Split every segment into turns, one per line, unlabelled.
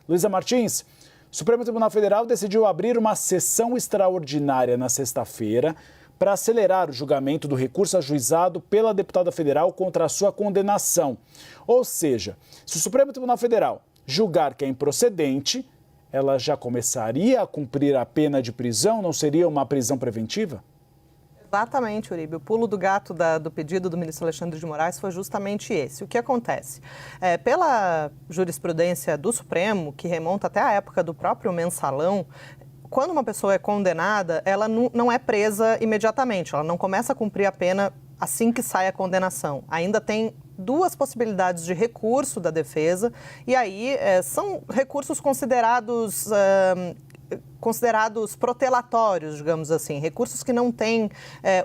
Luísa Martins, o Supremo Tribunal Federal decidiu abrir uma sessão extraordinária na sexta-feira para acelerar o julgamento do recurso ajuizado pela deputada federal contra a sua condenação. Ou seja, se o Supremo Tribunal Federal julgar que é improcedente, ela já começaria a cumprir a pena de prisão? Não seria uma prisão preventiva?
Exatamente, Uribe. O pulo do gato do pedido do ministro Alexandre de Moraes foi justamente esse. O que acontece? Pela jurisprudência do Supremo, que remonta até a época do próprio mensalão, quando uma pessoa é condenada, ela não é presa imediatamente, ela não começa a cumprir a pena assim que sai a condenação. Ainda tem duas possibilidades de recurso da defesa, e aí são recursos considerados protelatórios, digamos assim, recursos que não têm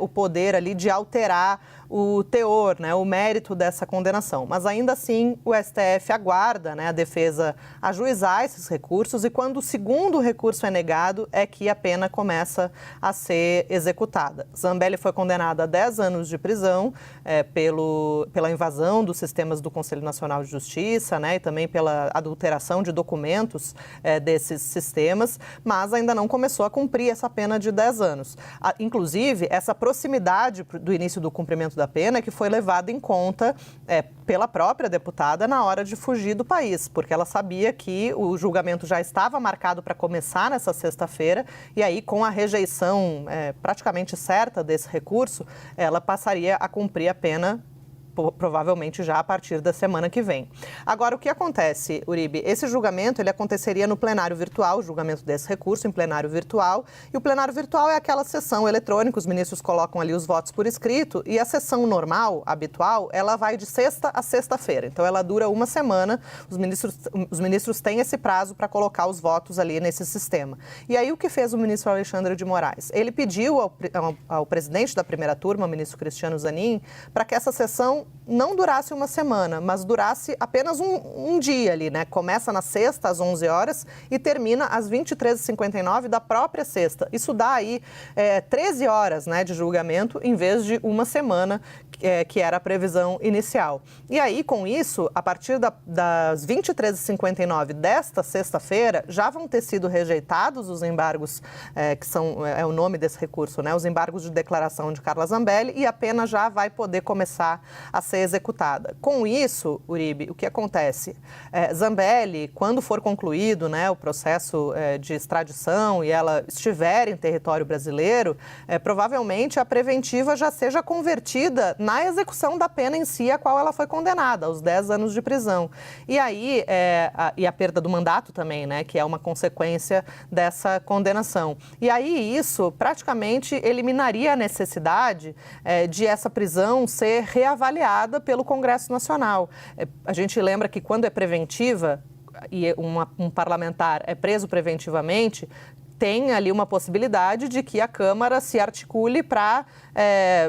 o poder ali de alterar o teor, né, o mérito dessa condenação. Mas ainda assim, o STF aguarda, né, a defesa ajuizar esses recursos, e quando o segundo recurso é negado, é que a pena começa a ser executada. Zambelli foi condenada a 10 anos de prisão pela invasão dos sistemas do Conselho Nacional de Justiça, né, e também pela adulteração de documentos desses sistemas, mas ainda não começou a cumprir essa pena de 10 anos. Inclusive, essa proximidade do início do cumprimento da pena que foi levada em conta pela própria deputada na hora de fugir do país, porque ela sabia que o julgamento já estava marcado para começar nessa sexta-feira, e aí, com a rejeição praticamente certa desse recurso, ela passaria a cumprir a pena provavelmente já a partir da semana que vem. Agora, o que acontece, Uribe? Esse julgamento ele aconteceria no plenário virtual, o julgamento desse recurso em plenário virtual, e o plenário virtual é aquela sessão eletrônica, os ministros colocam ali os votos por escrito, e a sessão normal, habitual, ela vai de sexta a sexta-feira. Então, ela dura uma semana, os ministros têm esse prazo para colocar os votos ali nesse sistema. E aí, o que fez o ministro Alexandre de Moraes? Ele pediu ao presidente da primeira turma, o ministro Cristiano Zanin, para que essa sessão não durasse uma semana, mas durasse apenas um dia ali, né? Começa na sexta, às 11 horas, e termina às 23h59 da própria sexta. Isso dá aí 13 horas, né, de julgamento, em vez de uma semana, que era a previsão inicial. E aí, com isso, a partir das 23h59 desta sexta-feira, já vão ter sido rejeitados os embargos, que são o nome desse recurso, né? Os embargos de declaração de Carla Zambelli, e a pena já vai poder começar a ser executada. Com isso, Uribe, o que acontece? Zambelli, quando for concluído, né, o processo de extradição e ela estiver em território brasileiro, provavelmente a preventiva já seja convertida na execução da pena em si, a qual ela foi condenada, aos 10 anos de prisão. E aí, e a perda do mandato também, né, que é uma consequência dessa condenação. E aí, isso praticamente eliminaria a necessidade de essa prisão ser reavaliada pelo Congresso Nacional. A gente lembra que quando é preventiva e um parlamentar é preso preventivamente, tem ali uma possibilidade de que a Câmara se articule para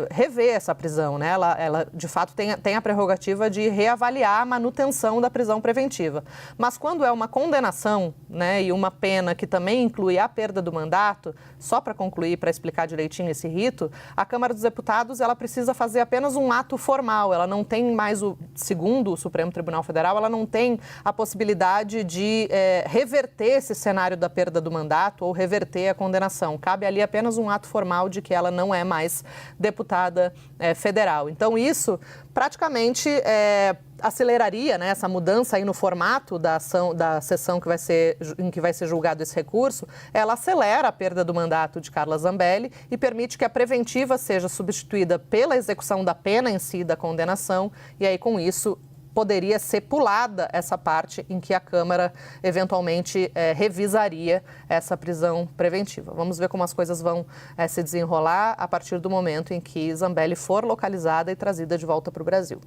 rever essa prisão, né? Ela de fato, tem a prerrogativa de reavaliar a manutenção da prisão preventiva. Mas quando é uma condenação, né, e uma pena que também inclui a perda do mandato, só para concluir, para explicar direitinho esse rito, a Câmara dos Deputados ela precisa fazer apenas um ato formal. Ela não tem mais, segundo o Supremo Tribunal Federal, ela não tem a possibilidade de reverter esse cenário da perda do mandato ou reverter a condenação. Cabe ali apenas um ato formal de que ela não é mais deputada federal. Então, isso praticamente aceleraria, né, essa mudança aí no formato da sessão em que vai ser julgado esse recurso. Ela acelera a perda do mandato de Carla Zambelli e permite que a preventiva seja substituída pela execução da pena em si, da condenação, e aí, com isso, poderia ser pulada essa parte em que a Câmara eventualmente revisaria essa prisão preventiva. Vamos ver como as coisas vão se desenrolar a partir do momento em que Zambelli for localizada e trazida de volta para o Brasil.